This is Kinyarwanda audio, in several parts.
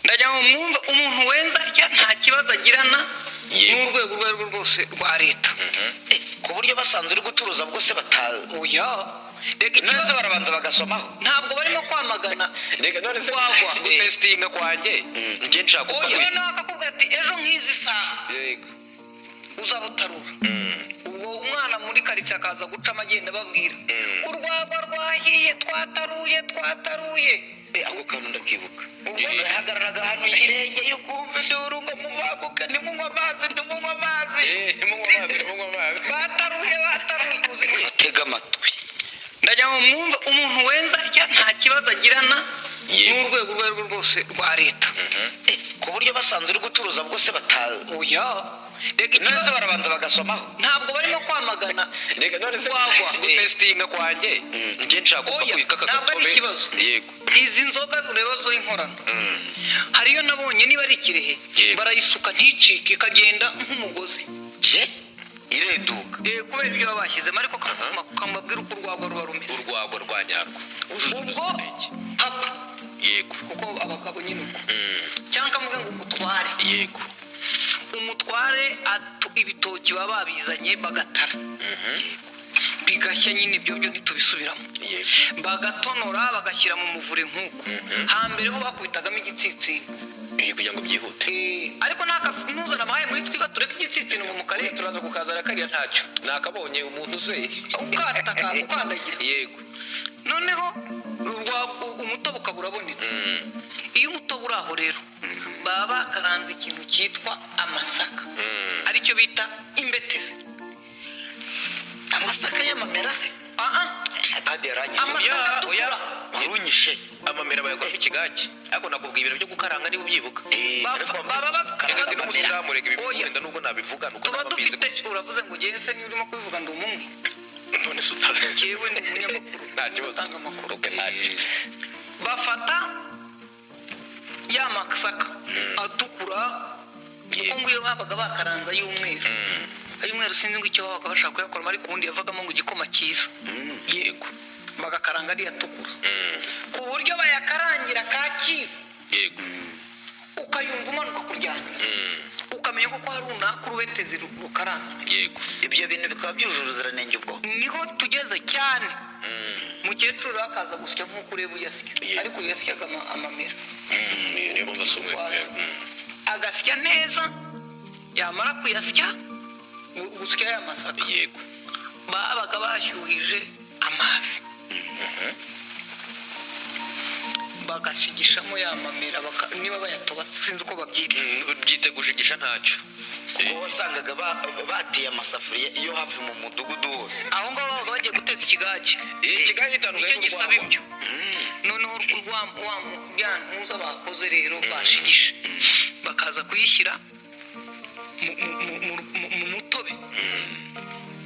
ndajya mu mwumva umuntu wenza atya nta kibazo agirana n'urwego urwo arirwo rwose rwa leta ku buryo basanzwe uri guturuza bwose oya reka ikibazo barabanza bagasomaho ntabwo barimo kwamagana reka none se gutestinga kwanjye njye nshaka ukamenya oya nakakubwira ati ejo nk'izi saha yego uzabutarura ubwo umwana muri karitsiye akaza gucamo agenda babwira urwagwa rwahiye twataruye ako kantu ndakibuka hagararaga hano y'irenge yo kumva induru ngo mubabuka nimunywa amazi bataruye utega amatwi ndajya mu mwumva umuntu wenza atya nta kibazo agirana n'urwego urwo arirwo rwose rwa leta ku buryo basanzwe uri guturuza bwose oya reka ikibazo barabanza bagasomaho ntabwo barimo kwamagana reka none se gutestinga kwanjye njye nshaka ukakubika kakatobe yego izi nzoga ureba zo inkorano hariyo nabonye niba ari ikirehe barayisuka nticike ikagenda nk'umugozi ireduka kubera ibyo baba bashyizemo ariko kamubabwira uko urwagwa ruba rumeze urwagwa rwa nyarwo ubwo papa yego kuko abagabo nyine uko cyangwa kamuge ngo umutware yego umutware ibitoki baba babizanye bagatara bigashya nyine ibyo ntitubisubiramo bagatonora bagashyira mu muvure nk'uko hambere ho bakubitagamo igitsitsino kugira ngo byihute ariko ntuzana amahaye muri twiga tureke igitsitsino ngo mukare turaza kukazana kariya ntacyo nakabonye umuntu uze ukandagira yego noneho umutobe ukaba urabonetse iyo umutobe uri aho rero baba bakaranze ikintu cyitwa amasaka aricyo bita imbetezi amasaka y'amamera se shatade yaranyishe warunyishe amamera bayakoramo ikigage ariko nakubwiye ibintu byo gukaranga niba ubyibuka baba bafite n'umusilamu rega ibikunda nubwo nabivuga nuko tuba dufite uravuze ngo ugende se niba urimo kubivuga ndi umumwe none se utazi njyewe ni umunyamakuru nta kibazo utanga amakuru ntacyo bafata ya masaka atukura kuko ngo iyo babaga bakaranza y'umweru ay'umweru sinzi ngo icyo babaga bashaka kuyakoramo ariko ubundi yavagamo ngo igikoma cyiza yego bagakaranga ari atukura ku buryo bayakarangira kacyiru yego ukayumva umanuka kuryamira ukamenya ko hari runaka urubetezi rukaranzwe yego ibyo bintu bikaba byujuje ubuziranenge ubwo niho tugeze cyane mukecuru akaza gusya nk'uko ureba uyasya ariko uyasyaga amamera niyo mpamvu asa umweru agasya neza yamara kuyasya gusya ya masaka yego babaga bashyuhije amazi bagashigishamo ya mamera niba bayatoba sinzi uko babyita byite gushigisha ntacyo kuko wasangaga batiye amasafuriya iyo hafi mu mudugudu wose aho ngaho babaga bagiye guteka ikigage ikigage gitandukanye nicyo gisaba ibyo noneho bya ntuza bakoze rero bashigisha bakaza kuyishyira mu mutobe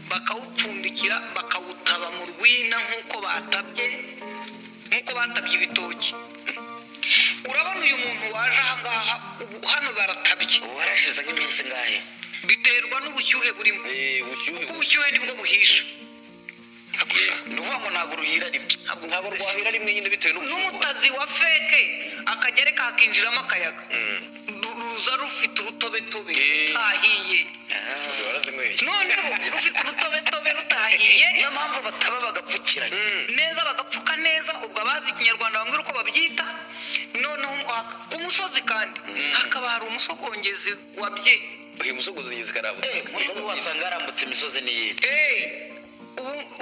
bakawupfundikira bakawutaba mu rwina nk'uko batabye ibitoki urabona uyu muntu waje ahangaha hano baratabye warashize nk'iminsi ngahe biterwa n'ubushyuhe burimo ubushyuhe nibwo buhisha nuvuga ngo ntabwo ruhira rimwe ntabwo rwahira rimwe nyine bitewe n'umutazi wa feke akagere kakinjiramo akayaga ruza rufite urutobetobe rutahiye noneho rufite urutobetobe rutahiye niyo mpamvu bataba bagapfukiranye neza bagapfuka neza ubwo abazi ikinyarwanda bambwira uko babyita noneho ku musozi kandi hakaba hari umusogongezi wabye uyu musogongezi karabutse muri wasanga harambutse imisozi n'iyindi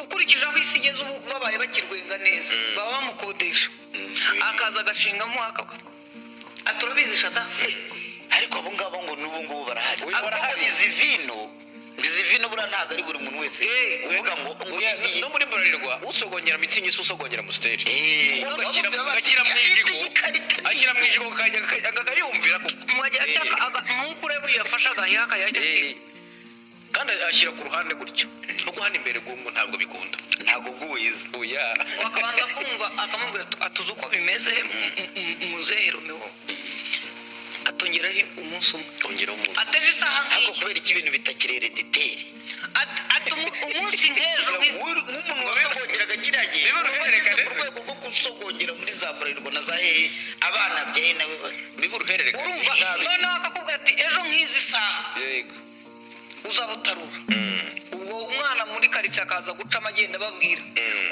ukurikije aho isi igeze ubu babaye bakirwenga neza baba bamukodesha akaza agashingamo aturabizi shada ariko abo ngabo ngo n'ubu ngubu barahari izi vino buriya ntabwo ari buri muntu wese uvuga ngo no muri Bralirwa usogongera mitsingi usogongera musiteri agashyira mu ijigo akayumvira nk'uko ureba yafashe agahiha akayajya kandi ashyira ku ruhande gutyo no hano imbere bw'umuntu ntabwo bikunda ntabwo bw'uwiza wakabanza kumva akamubwira atuzi uko bimeze muzehe Romeo atongeraho umunsi umwe atongeraho umunsi ateje isaha ariko kubera iki ibintu bitakiri herediteri ati umunsi nk'ejo nk'umuntu wasogongeraga kiriya gihe Biburuhererekane. ku rwego rwo gusogongera muri za Bralirwa na za hehe abana byaye nawe biburuhererekane urumva noneho akakubwira ati ejo nk'izi saha yego uzaba utarura ubwo umwana muri karitsiye akaza gucamo agenda ababwira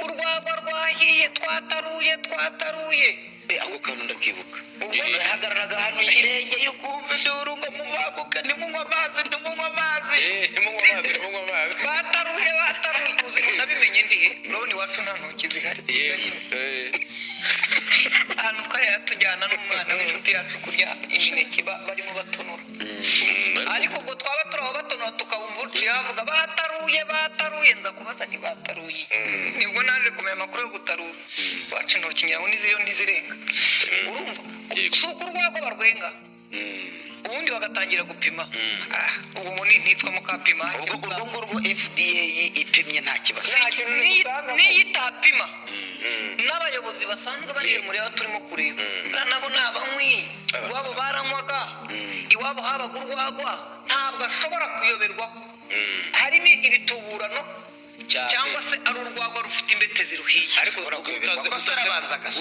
urwagwa rwahiye twataruye ako kantu ndakibuka yahagararaga hano yirenge yo kumva induru ngo mubabuka ntimunywa amazi munywa amazi bataruye uzi nabimenye ndihe none iwacu nta ntoki zihari ahantu twari tujyana n'umwana w'inshuti yacu kurya imineke barimo batonora ariko ubwo twaba turaho batonora tukabumva uciye havuga bataruye nza kubaza ntibataruye nibwo naje kumenya amakuru yo gutarura waca intoki nyawe ntizirenga urumva si uko urwagwa barwenga ubundi bagatangira gupima ubu ntitwa mukapima urwo ngurwo FDA ipimye nta kibazo n'iyo itapima n'abayobozi basanzwe bari muri abo turimo kureba nabo ni abanywi iwabo baranywaga iwabo habaga urwagwa ntabwo ashobora kuyoberwaho harimo ibituburano cyangwa se ari urwagwa rufite imbete ziruhiye ariko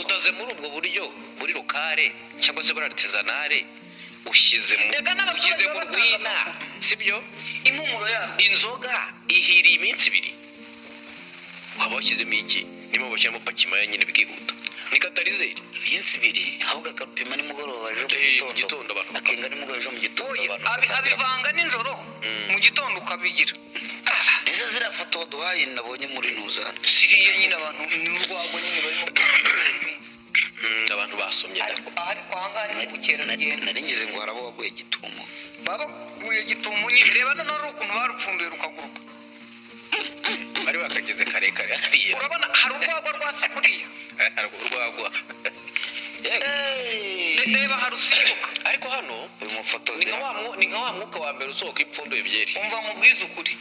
utaze muri ubwo buryo muri lokale cyangwa se muri artisanale ushyize mu rwina sibyo impumuro yabo inzoga ihiriye iminsi 2 waba washyizemo iki nimo bashyiramo pakimaya nyine bikihuta ni katarizeri iminsi 2 ahubwo akarupima nimugoroba ejo mu gitondo abantu akenga nimugoroba ejo mu gitondo abivanga nijoro mu gitondo ukabigira ese ziriya foto waduhaye nabonye muri ntuza siriya nyine abantu ni urwagwa nyine barimo abantu basomye ariko ahangaha ni ubukerarugendo naringize ngo harabo waguye gitumo baguye gitumo nyine reba noneho ari ukuntu barupfunduye rukaguruka bari bakagize karekare hariya urabona hari urwagwa rwasa kuriya hari urwagwa reba harusimbuka ariko hano ni nka wa mwuka wa mbere usohoka ipfunduye byeri umva mu bwiza ukuri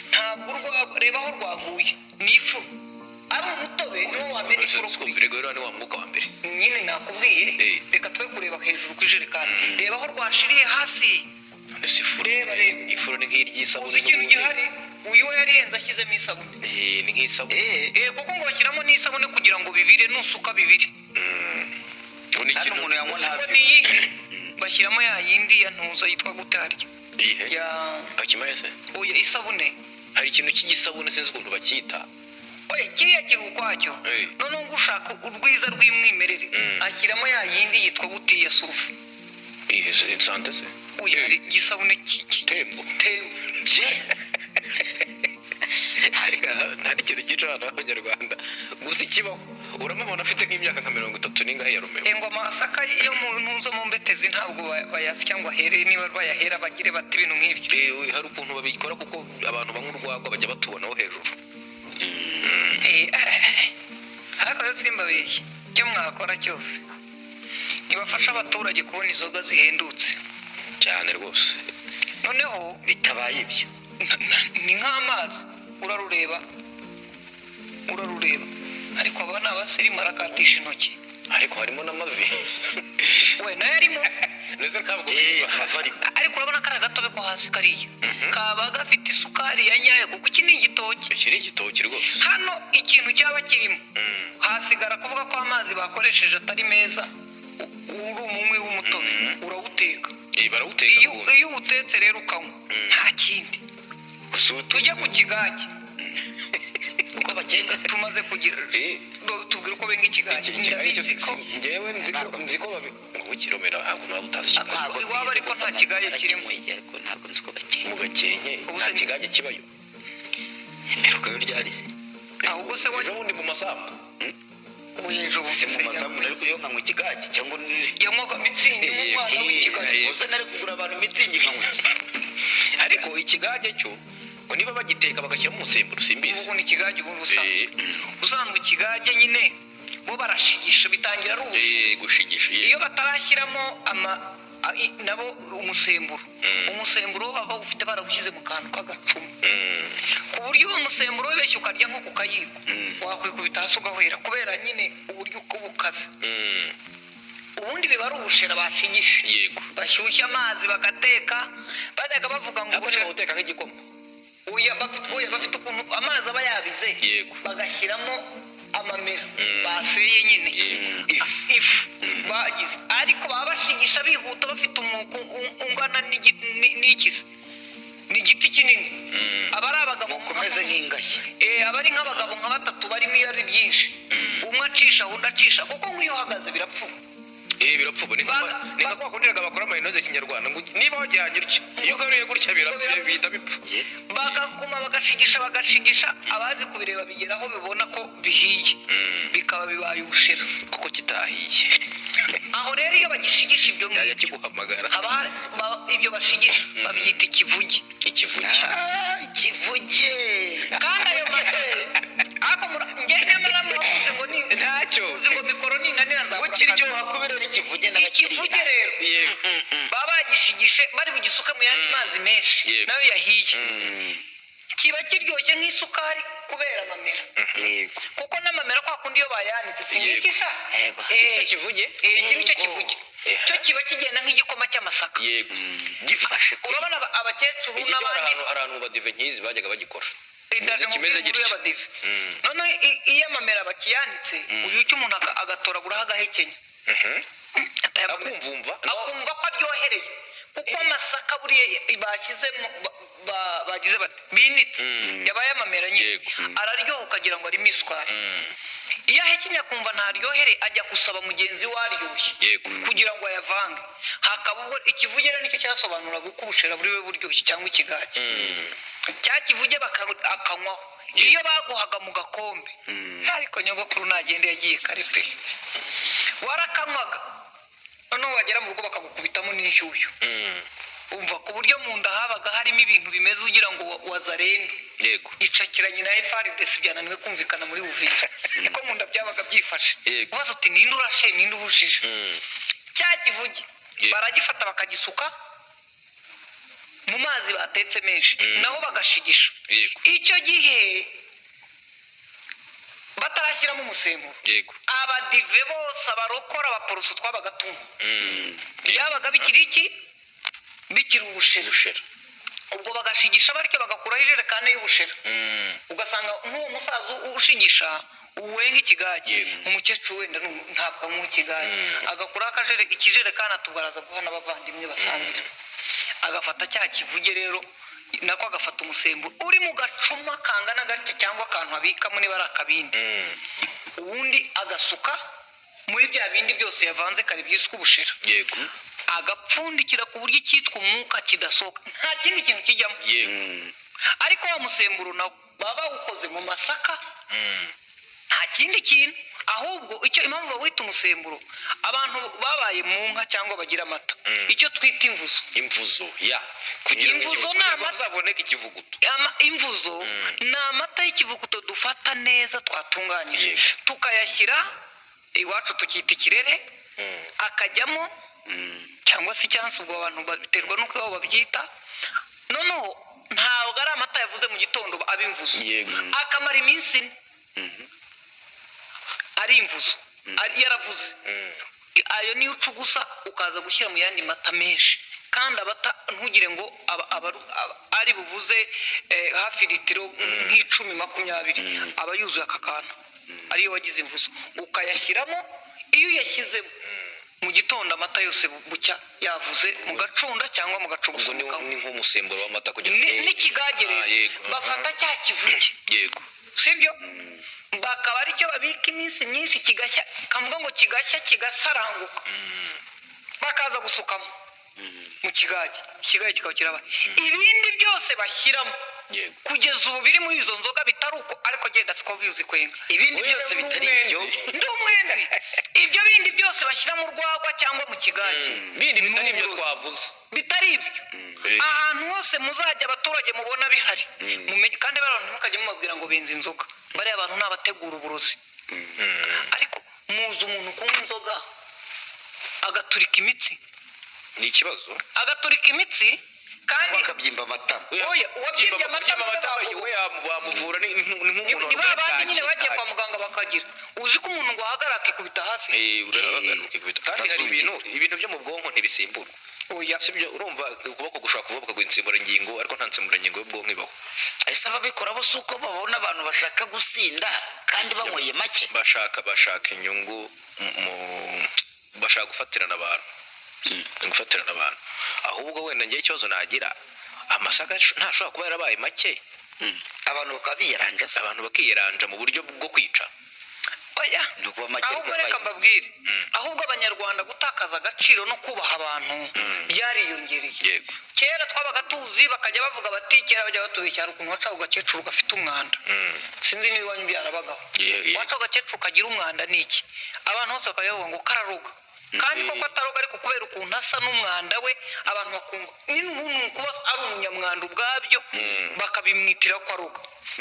ntabwo urwagwa reba aho rwaguye ni ifu ari umutobe niwo wamena ifuro rero ni wa mwuka wa mbere nyine nakubwiye reka twe kureba hejuru ku ijerekani reba aho rwashiriye hasi none si ifuro ifuro ni nk'iry'isabune uzi ikintu gihari uyu we yariyenze ashyizemo isabune ni nk'isabune kuko ngo bashyiramo n'isabune kugira ngo bibire nusuka bibiri hano umuntu yanywa ntabyo bashyiramo ya yindi ya ntuza yitwa gutarya ya pakimaya se oya isabune hari ikintu cy'igisabune sinzi ukuntu bacyita kiriya kiri ukwacyo noneho ngo ushaka urwiza rw'imwimerere ashyiramo ya yindi yitwa buti ya surufu sante se oya igisabune tembo nta n'ikintu cyica abana b'abanyarwanda gusa ikibaho uramubona afite nk'imyaka nka 30 n'ingahe ya Romeo ngo amasaka yo mu ntuzo mu mbetezi ntabwo bayasya ngo ahere niba bayahera bagire bati ibintu nk'ibyo hari ukuntu babikora kuko abantu banywa urwagwa bajya batubonaho hejuru ariko simbabeshye icyo mwakora cyose nibafasha abaturage kubona inzoga zihendutse cyane rwose noneho bitabaye ibyo ni nk'amazi urarureba ariko aba ni abasirimu arakatisha intoki ariko harimo n'amavi we nayo arimo neza ntabwo ariko urabona kari agatobe ko hasi kariya kaba gafite isukari ya nyayo kuko iki ni igitoki rwose hano ikintu cyaba kirimo hasigara kuvuga ko amazi bakoresheje atari meza uri umunywi w'umutobe urawuteka iyo uwutetse rero ukanywa nta kindi tujya ku kigage uko bagenga tumaze kugira tubwire uko benga ikigage njyewe nzi ko babikiromera ntabwo utazi ikigage iwabo ariko nta kigage kirimo ntabwo nzi ko bakenye mu gakenke nta kigage kibayo imperuka yo ryarize ahubwo se ejo bundi mu masambu si mu masambu ariko iyo nkanywa ikigage cyangwa yanywaga mitsingi mu mwana w'ikigage gusa nari kugura abantu mitsingi nkanywa ariko ikigage cyo ngo niba bagiteka bagashyiramo umusemburo simbizi ubu ni ikigage ubundi usanzwe ikigage nyine bo barashigisha bitangira ari ubu gushigisha iyo batarashyiramo nabo umusemburo baba ufite barawushyize mu kantu k'agacumu ku buryo uwo musemburo wibeshye ukarya nko ku kayiko wakwikubita hasi ugahwera kubera nyine uburyo ubukaze ubundi biba ari ubushera bashigisha yego bashyushya amazi bagateka bajyaga bavuga ngo ubushera uteka nk'igikoma bafite ukuntu amazi aba yabize Yego. bagashyiramo amamera baseye nyine ifu bagize ariko baba bashigisha bihuta bafite umwuko ungana n'ikizi ni igiti kinini aba ari abagabo umeze nk'ingashya aba ari nk'abagabo nka batatu barimo irari byinshi umwe acisha undi acisha kuko nk'iyo uhagaze birapfuba birapfuba ni nka kwa kundiraga bakora amayinoze kinyarwanda ngo niba wajyanye utya iyo ugaruye gutya bihita bipfa bagakuma bagashigisha abazi kubireba bigeraho bibona ko bihiye bikaba bibaye ubushera kuko kitahiye aho rero iyo bagishigisha ibyo cyajya kiguhamagara ibyo bashigisha babyita ikivuge ikivuge kandi ayo mase ako njye nyamara mwavuze ngo ni ntacyo uzi ngo mikoro ninanira nzakora ukiryoha kubera ikivuge ikivuge rero baba bagishigishe bari bugisuke mu yandi mazi menshi nayo yahiye kiba kiryoshye nk'isukari kubera amamera kuko n'amamera kwa kundi iyo bayanitse singikisha icyo kivuge iki nicyo kivuge cyo kiba kigenda nk'igikoma cy'amasaka gifashe urabona abakecuru n'abandi hari ahantu badive nkizi bajyaga bagikora kimeze gitya noneho iyo amamera bakiyanitse uyu icyo umuntu agatoraguraho agahekenya akumva ko aryohereye kuko amasaka buriya bashyizemo bagize bati binitse yabaye amamera nyine araryoha ukagira ngo arimo isukari iyo ahekenya akumva ntaryohere ajya gusaba mugenzi we aryoshye kugira ngo ayavange hakaba ubwo ikivugera nicyo cyasobanuraga uko ubushera buri we buryoshye cyangwa ikigage cya kivuge akanywaho iyo baguhaga mu gakombe ariko nyogokuru nagende yagiye kare pe warakanywaga noneho wagera mu rugo bakagukubitamo n'inshyushyu umva ku buryo mu nda habaga harimo ibintu bimeze ugira ngo wazarende icakiranye na FRDC byananiwe kumvikana muri Uvira niko mu nda byabaga byifashe ubaza uti ninde urashe ninde ubushije cya kivuge baragifata bakagisuka mu mazi batetse menshi naho bagashigisha icyo gihe batarashyiramo umusemburo abadive bose abarokora abaporoso twabaga tunywa byabaga bikiri iki bikiri ubushera ubwo bagashigisha batyo bagakuraho ijerekani y'ubushera ugasanga nk'uwo musaza ushigisha uwenga ikigage umukecuru wenda ntabwo anywa ikigage agakuraho ikijerekani atubaraza guha n'abavandimwe basangira agafata cya kivuge rero nako agafata umusemburo uri mu gacuma kangana gatya cyangwa akantu abikamo niba ari akabindi ubundi agasuka muri bya bindi byose yavanze kare byiswe ubushera agapfundikira ku buryo icyitwa umwuka kidasohoka nta kindi kintu kijyamo ariko wa musemburo nawo baba bawukoze mu masaka nta kindi kintu ahubwo icyo impamvu bawita umusemburo abantu babaye mu nka cyangwa bagira amata icyo twita imvuzo kugira ngo imvuzo ni amata azaboneke ikivuguto imvuzo ni amata y'ikivuguto dufata neza twatunganyije tukayashyira iwacu tukita ikirere akajyamo cyangwa se icyansi ubwo abantu biterwa n'uko iwabo babyita noneho ntabwo ari amata yavuze mu gitondo aba imvuzo akamara iminsi ine ari imvuzo yaravuze ayo niyo ucugusa ukaza gushyira mu yandi mata menshi kandi abata ntugire ngo ari buvuze hafi litiro nk'icumi 20 aba yuzuye aka kantu ariyo wagize imvuzo ukayashyiramo iyo uyashyizemo mu gitondo amata yose bucya yavuze mu gacunda cyangwa mu gacuguso ni nk'umusemburo w'amata kugira n'ikigage rero bafata cya kivuge sibyo bakaba aricyo babika iminsi myinshi kigashya kavuga ngo kigashya kigasaranguka bakaza gusukamo mu kigage kikaba kiraba ibindi byose bashyiramo kugeza ubu biri muri izo nzoga bitari uko ariko genda sikoviuzi kwenga ibindi byose bitari ibyo ndi umwenzi ibyo bindi byose bashyira mu rwagwa cyangwa mu kigage bindi bitari ibyo twavuze bitari ibyo ahantu hose muzajya abaturage mubona bihari kandi abantu mukajya mubabwira ngo benze inzoga bariya abantu ni abategura uburozi ariko muzi umuntu kunywa inzoga agaturika imitsi ni ikibazo agaturika imitsi kandi bakabyimba amatama uwabyimbye amatama we wamuvura ni nk'umuntu ni babandi nyine bagiye kwa muganga bakagira uzi ko umuntu ngo ahagarara akikubita hasi kandi hari ibintu byo mu bwonko ntibisimburwa oya sibyo urumva ukuboko gushaka kuvuga ngo insimburangingo ariko nta nsimburangingo y'ubwonko ibaho. ese ababikora bo si uko babona abantu bashaka gusinda kandi banyweye make bashaka inyungu bashaka gufatirana abantu ahubwo wenda ngiye ikibazo nagira amasaka ntashobora kuba yarabaye make abantu bakiyeranja mu buryo bwo kwica. oya ahubwo reka mbabwire ahubwo abanyarwanda gutakaza agaciro no kubaha abantu byariyongereye. kera twabaga tuzi bakajya bavuga bati kera bajya batubeshya hari ukuntu wacaho agakecuru gafite umwanda sinzi niba iwanyu byarabagaho wacaho agakecuru kagira umwanda ni iki abantu bose bakajya bavuga ngo kararuga kandi koko ataruga ariko kubera ukuntu asa n'umwanda we abantu bakumva n'umuntu kuba ari umunyamwanda ubwabyo bakabimwitira ko aruga.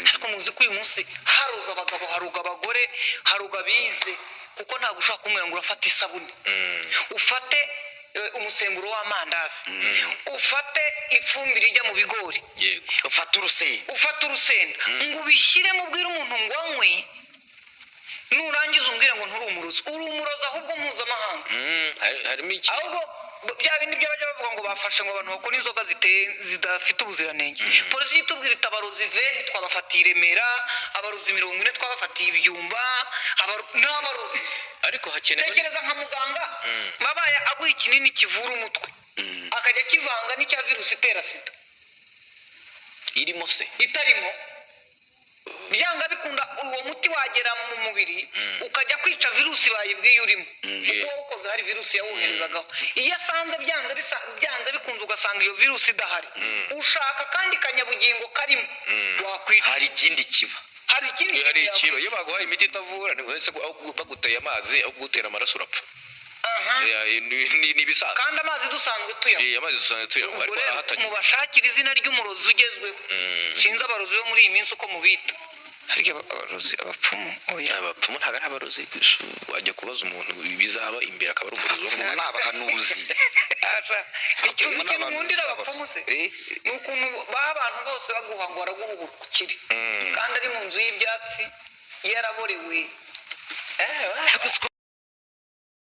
ariko muzi ko uyu munsi haruza abagabo haruga abagore haruga bize kuko ntabwo ushobora kumwira ngo urafata isabune ufate umusemburo w'amandazi ufate ifumbire ijya mu bigori ufate urusenda ngo ubishyiremo ubwire umuntu ngo anywe nurangiza umbwire ngo nturi umurozi ahubwo mpuzamahanga. harimo iki ahubwo bya bindi byo bajya bavuga ngo bafashe ngo abantu bakora inzoga zidafite ubuziranenge. polisi itubwira iti abarozi 20 twabafatiye i Remera abarozi 40 twabafatiye ibyumba n'abarozi ariko hakenewe tekereza nka muganga babaye aguha ikinini kivura umutwe akajya kivanga n'icya virusi itera sida irimo se itarimo byanga bikunda uwo muti wagera mu mubiri ukajya kwica virusi bayibwiye urimo kuko ukoze hari virusi yawoherezagaho iyo asanze byanze bikunze ugasanga iyo virusi idahari ushaka kandi kanyabugingo karimo wakwica. hari ikindi kiba iyo baguhaye imiti itavura ni wese baguteye amazi aho gutera amaraso urapfa. ni bisaza kandi amazi dusanzwe tuyanywa mubashakira izina ry'umurozi ugezweho sinzi abarozi bo muri iyi minsi uko mubita harya abarozi abapfumu abapfumu ntabwo ari abarozi wajya kubaza umuntu bizaba imbere akaba ari umurozi ni abahanuzi ikibazo kintu nkundira abapfumu se ni ukuntu baha abantu bose baguha ngo baraguha ubukire kandi ari mu nzu y'ibyatsi yaraborewe